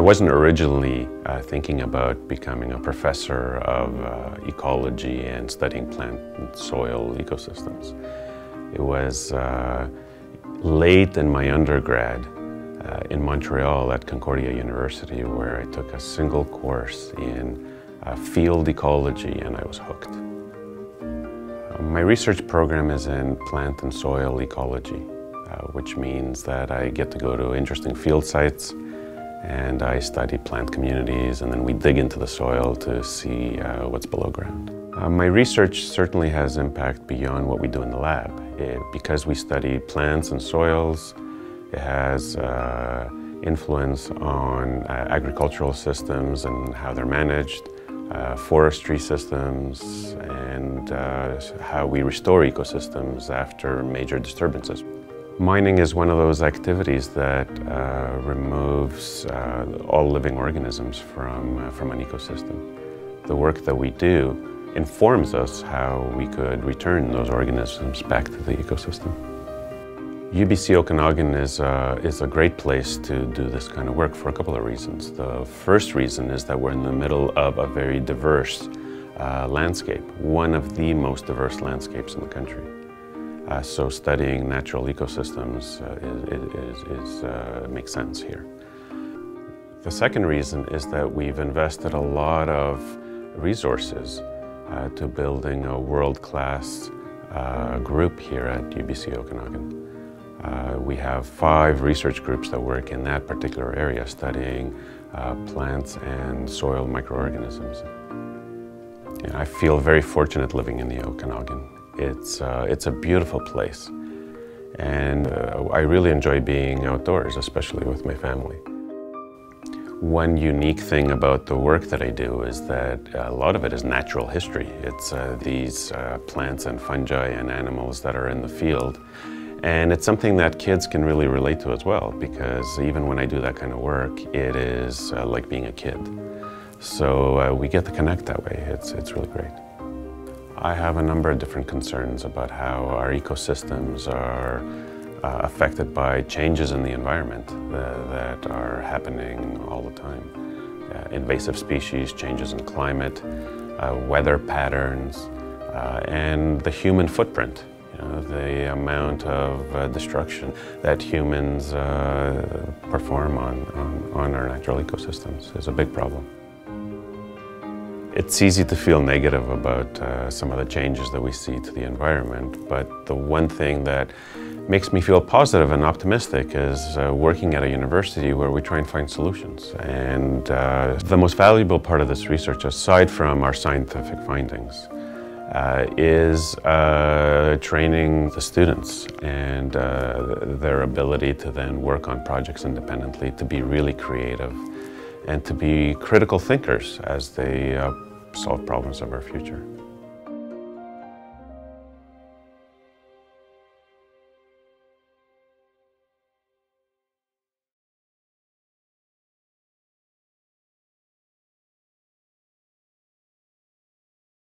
wasn't originally thinking about becoming a professor of ecology and studying plant and soil ecosystems. It was late in my undergrad in Montreal at Concordia University where I took a single course in field ecology and I was hooked. My research program is in plant and soil ecology, which means that I get to go to interesting field sites and I study plant communities, and then we dig into the soil to see what's below ground. My research certainly has impact beyond what we do in the lab. Because we study plants and soils, it has influence on agricultural systems and how they're managed, forestry systems, and how we restore ecosystems after major disturbances. Mining is one of those activities that removes all living organisms from an ecosystem. The work that we do informs us how we could return those organisms back to the ecosystem. UBC Okanagan is a great place to do this kind of work for a couple of reasons. The first reason is that we're in the middle of a very diverse landscape, one of the most diverse landscapes in the country. So studying natural ecosystems makes sense here. The second reason is that we've invested a lot of resources to building a world-class group here at UBC Okanagan. We have 5 research groups that work in that particular area, studying plants and soil microorganisms. I feel very fortunate living in the Okanagan. It's a beautiful place, and I really enjoy being outdoors, especially with my family. One unique thing about the work that I do is that a lot of it is natural history. It's these plants and fungi and animals that are in the field, and it's something that kids can really relate to as well, because even when I do that kind of work, it is like being a kid. So we get to connect that way. It's really great. I have a number of different concerns about how our ecosystems are affected by changes in the environment that are happening all the time. Invasive species, changes in climate, weather patterns, and the human footprint. The amount of destruction that humans perform on our natural ecosystems is a big problem. It's easy to feel negative about some of the changes that we see to the environment, but the one thing that makes me feel positive and optimistic is working at a university where we try and find solutions. And the most valuable part of this research, aside from our scientific findings, is training the students and their ability to then work on projects independently, to be really creative, and to be critical thinkers as they solve problems of our future.